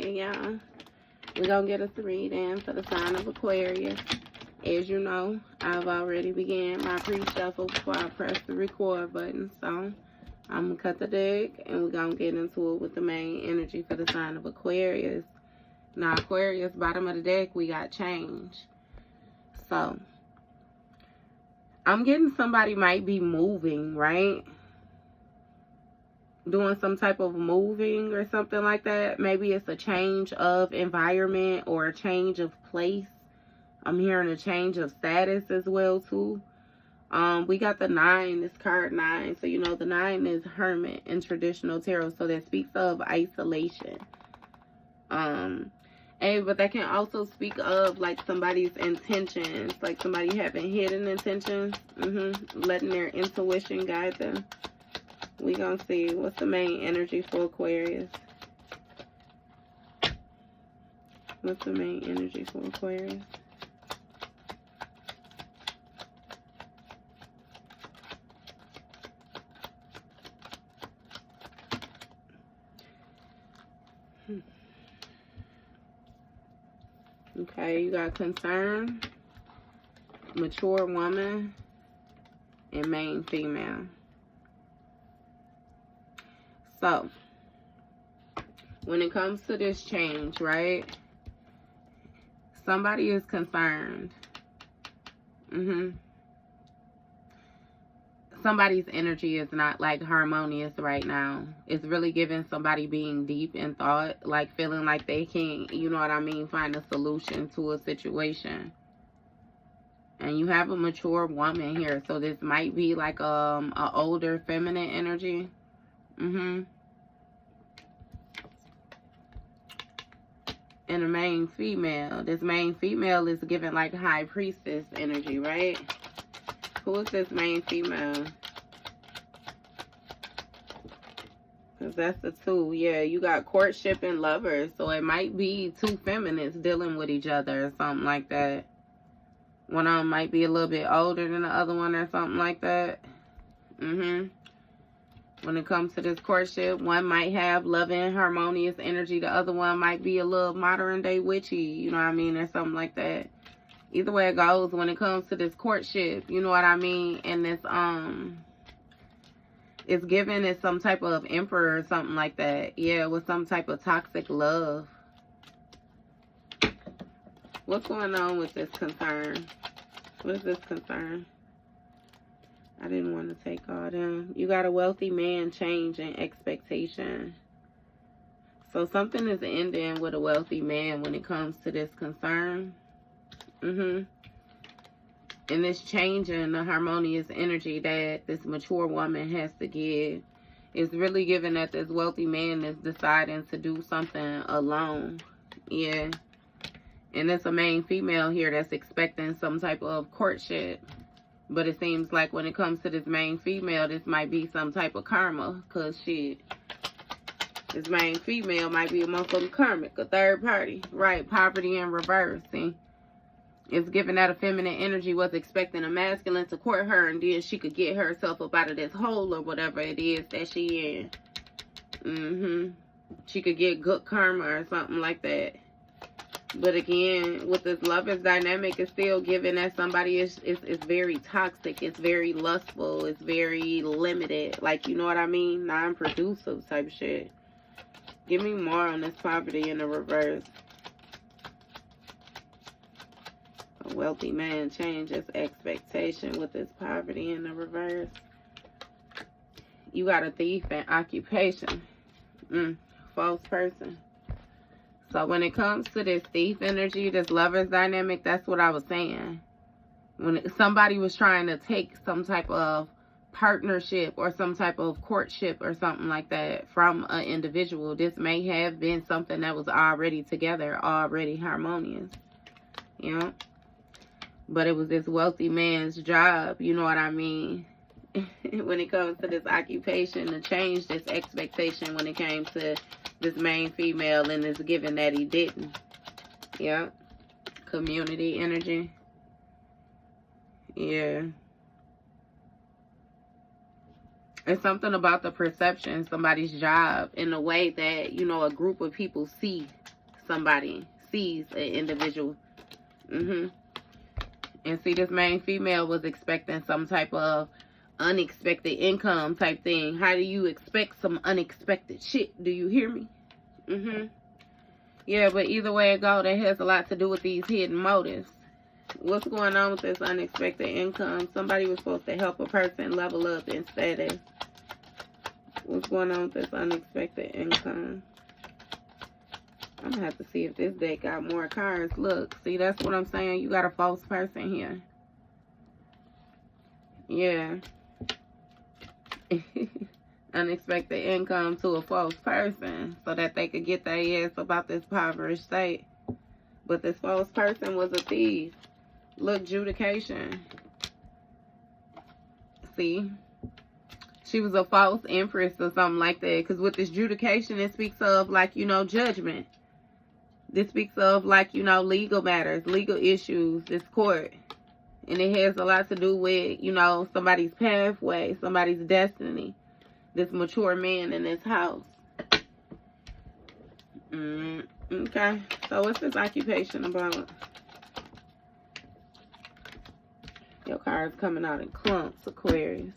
y'all. We're going to get us a reading for the sign of Aquarius. As you know, I've already began my pre-shuffle before I press the record button. So, I'm going to cut the deck and we're going to get into it with the main energy for the sign of Aquarius. Now, Aquarius, bottom of the deck, we got change. So, I'm getting somebody might be moving, right? Doing some type of moving or something like that. Maybe it's a change of environment or a change of place. I'm hearing a change of status as well, too. We got the 9, this card 9. So, you know, the 9 is hermit in traditional tarot. So, that speaks of isolation. But that can also speak of, like, somebody's intentions. Like, somebody having hidden intentions. Letting their intuition guide them. We gonna see what's the main energy for Aquarius. What's the main energy for Aquarius? Okay, you got concern, mature woman, and main female. So, when it comes to this change, right? Somebody is concerned. Somebody's energy is not, like, harmonious right now. It's really giving somebody being deep in thought, like, feeling like they can't, you know what I mean, find a solution to a situation. And you have a mature woman here, so this might be, like, a older feminine energy. And a main female. This main female is giving, like, high priestess energy, right? Who is this main female? Because that's the 2. Yeah, you got courtship and lovers. So it might be 2 feminists dealing with each other or something like that. One of them might be a little bit older than the other one or something like that. When it comes to this courtship, one might have loving, harmonious energy. The other one might be a little modern day witchy, you know what I mean, or something like that. Either way it goes, when it comes to this courtship, you know what I mean, and this, it's given as some type of emperor or something like that. Yeah, with some type of toxic love. What's going on with this concern? What is this concern? I didn't want to take all them. You got a wealthy man, change, and expectation. So something is ending with a wealthy man when it comes to this concern. And this change in the harmonious energy that this mature woman has to give is really giving that this wealthy man is deciding to do something alone. Yeah. And it's a main female here that's expecting some type of courtship. But it seems like when it comes to this main female, this might be some type of karma. Because shit, this main female might be a motherfucking karmic, a third party. Right, poverty in reverse. See? It's giving that a feminine energy was expecting a masculine to court her, and then she could get herself up out of this hole or whatever it is that she in. She could get good karma or something like that. But again, with this lovers dynamic, it's still giving that somebody is very toxic. It's very lustful. It's very limited. Like, you know what I mean? Non-producive type shit. Give me more on this poverty in the reverse. A wealthy man changes expectation with this poverty in the reverse. You got a thief and occupation. False person. So when it comes to this thief energy, this lover's dynamic, that's what I was saying. When somebody was trying to take some type of partnership or some type of courtship or something like that from an individual, this may have been something that was already together, already harmonious. You know? But it was this wealthy man's job, you know what I mean? When it comes to this occupation, to change this expectation when it came to this main female, and it's given that he didn't. Yeah. Community energy. Yeah. It's something about the perception, somebody's job, in a way that, you know, a group of people see somebody sees an individual. And see, this main female was expecting some type of unexpected income type thing. How do you expect some unexpected shit? Do you hear me? Yeah, but either way it go, that has a lot to do with these hidden motives. What's going on with this unexpected income? Somebody was supposed to help a person level up in status. What's going on with this unexpected income? I'm going to have to see if this deck got more cards. Look, see, that's what I'm saying. You got a false person here. Yeah. Unexpected income to a false person so that they could get their ass about this impoverished state. But this false person was a thief. Look, judication. See? She was a false empress or something like that. Because with this judication, it speaks of, like, you know, judgment. This speaks of, like, you know, legal matters, legal issues, this court. And it has a lot to do with, you know, somebody's pathway, somebody's destiny. This mature man in this house. Okay. So what's this occupation about? Your card's coming out in clumps, Aquarius.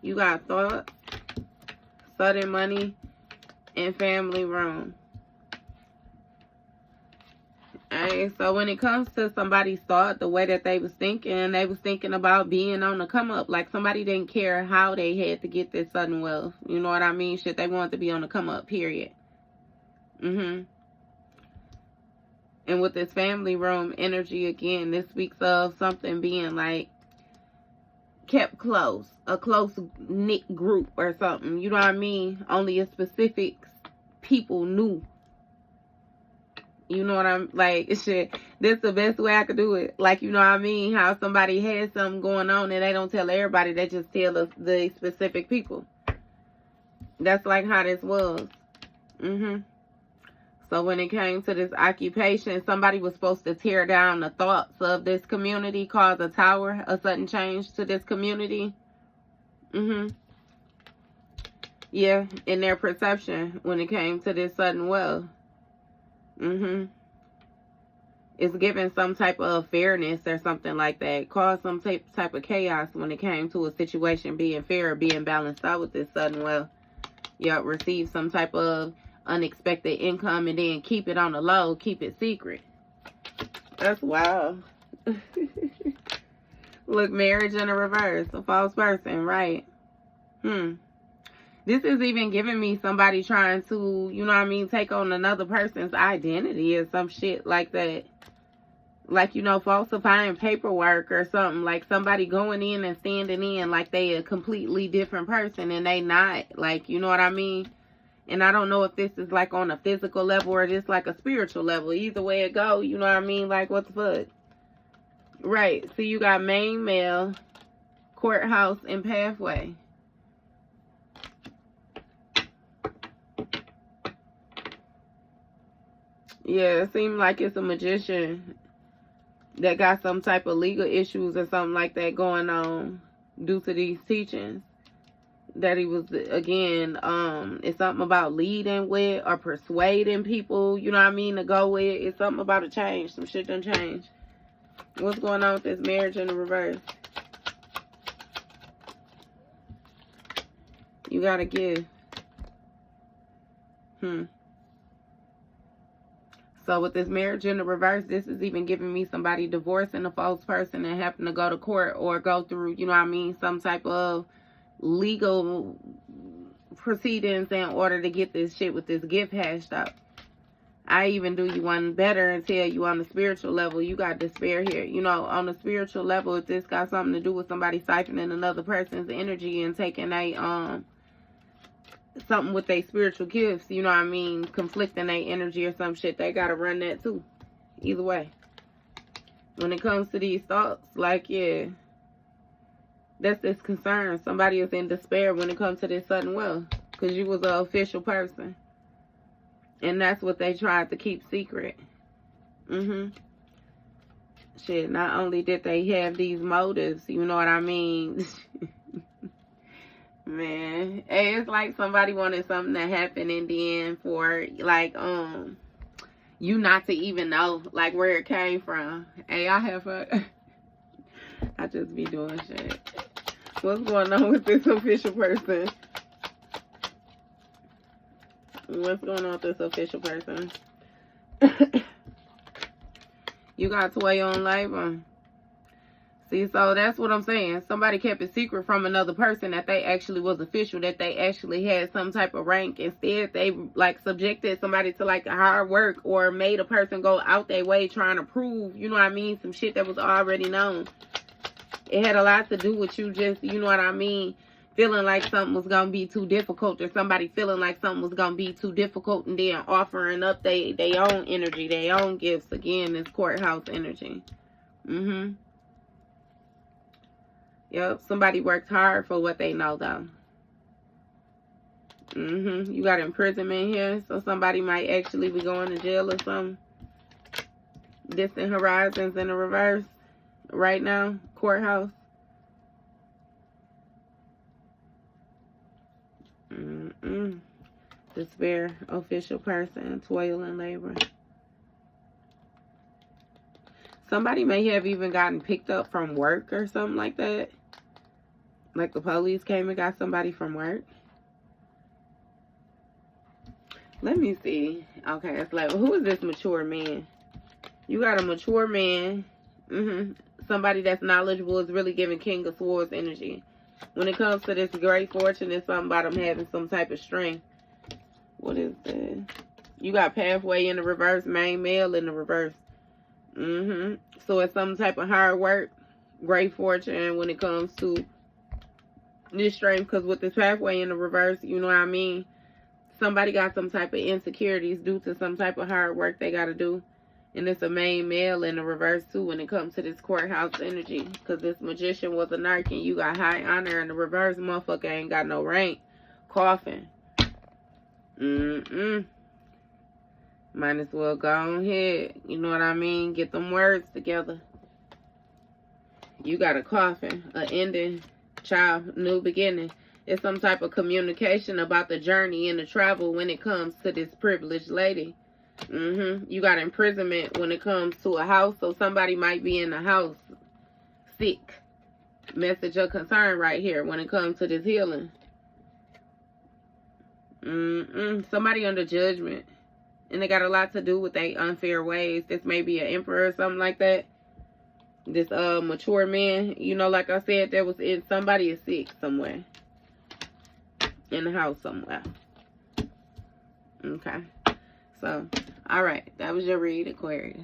You got thoughts, sudden money, and family room. Alright, so when it comes to somebody's thought, the way that they was thinking about being on the come up. Like somebody didn't care how they had to get this sudden wealth. You know what I mean? Shit, they wanted to be on the come up, period. And with this family room energy, again, this speaks of something being like kept close, a close knit group or something. You know what I mean? Only a specific people knew. You know what I'm like? Shit, this is the best way I could do it. Like, you know what I mean? How somebody has something going on and they don't tell everybody. They just tell the specific people. That's like how this was. So when it came to this occupation, somebody was supposed to tear down the thoughts of this community, cause a tower, a sudden change to this community. Yeah, in their perception when it came to this sudden wealth. It's giving some type of fairness or something like that. Caused some type of chaos when it came to a situation being fair, being balanced out with this sudden wealth. Y'all receive some type of unexpected income and then keep it on the low, keep it secret. That's wild. Look, marriage in a reverse, a false person, right? This is even giving me somebody trying to, you know what I mean, take on another person's identity or some shit like that. Like, you know, falsifying paperwork or something. Like somebody going in and standing in like they a completely different person and they not. Like, you know what I mean? And I don't know if this is like on a physical level or just like a spiritual level. Either way it go, you know what I mean? Like, what the fuck? Right. So you got main male, courthouse, and pathway. Yeah, it seems like it's a magician that got some type of legal issues or something like that going on due to these teachings that he was, again, it's something about leading with or persuading people, you know what I mean, to go with. It's something about a change. Some shit done change. What's going on with this marriage in the reverse? You gotta give. So with this marriage in the reverse, this is even giving me somebody divorcing a false person and having to go to court or go through, you know what I mean, some type of legal proceedings in order to get this shit with this gift hashed out. I even do you one better and tell you on the spiritual level, you got despair here. You know, on the spiritual level, if this got something to do with somebody siphoning another person's energy and taking a something with their spiritual gifts, you know what I mean, conflicting their energy or some shit, they gotta run that too. Either way. When it comes to these thoughts, like, yeah, that's this concern. Somebody is in despair when it comes to this sudden wealth. Because you was an official person. And that's what they tried to keep secret. Shit, not only did they have these motives, you know what I mean? Man, it's like somebody wanted something to happen and then for, like, you not to even know, like, where it came from. Hey, I have a... I just be doing shit. What's going on with this official person? What's going on with this official person? You got to weigh on labor. See, so that's what I'm saying. Somebody kept a secret from another person that they actually was official, that they actually had some type of rank. Instead, they, like, subjected somebody to, like, hard work or made a person go out their way trying to prove, you know what I mean, some shit that was already known. It had a lot to do with you just, you know what I mean, feeling like something was going to be too difficult, or somebody feeling like something was going to be too difficult and then offering up their own energy, their own gifts. Again, this courthouse energy. Yep, somebody worked hard for what they know, though. You got imprisonment here, so somebody might actually be going to jail or something. Distant horizons in the reverse right now. Courthouse. Despair, official person, toil and labor. Somebody may have even gotten picked up from work or something like that. Like the police came and got somebody from work. Let me see. Okay, it's like, who is this mature man? You got a mature man. Somebody that's knowledgeable is really giving King of Swords energy. When it comes to this great fortune, it's something about them having some type of strength. What is this? You got pathway in the reverse, main male in the reverse. So it's some type of hard work, great fortune when it comes to this strength. Because with this pathway in the reverse, you know what I mean, somebody got some type of insecurities due to some type of hard work they got to do. And it's a main male in the reverse too when it comes to this courthouse energy. Because this magician was a narc and you got high honor in the reverse. Motherfucker ain't got no rank. Coughing. Might as well go on ahead. You know what I mean? Get them words together. You got a coffin, an ending, child, new beginning. It's some type of communication about the journey and the travel when it comes to this privileged lady. You got imprisonment when it comes to a house. So somebody might be in the house sick. Message of concern right here when it comes to this healing. Somebody under judgment. And they got a lot to do with their unfair ways. This may be an emperor or something like that. This mature man. You know, like I said, there was somebody is sick somewhere. In the house somewhere. Okay. So, alright. That was your read, Aquarius.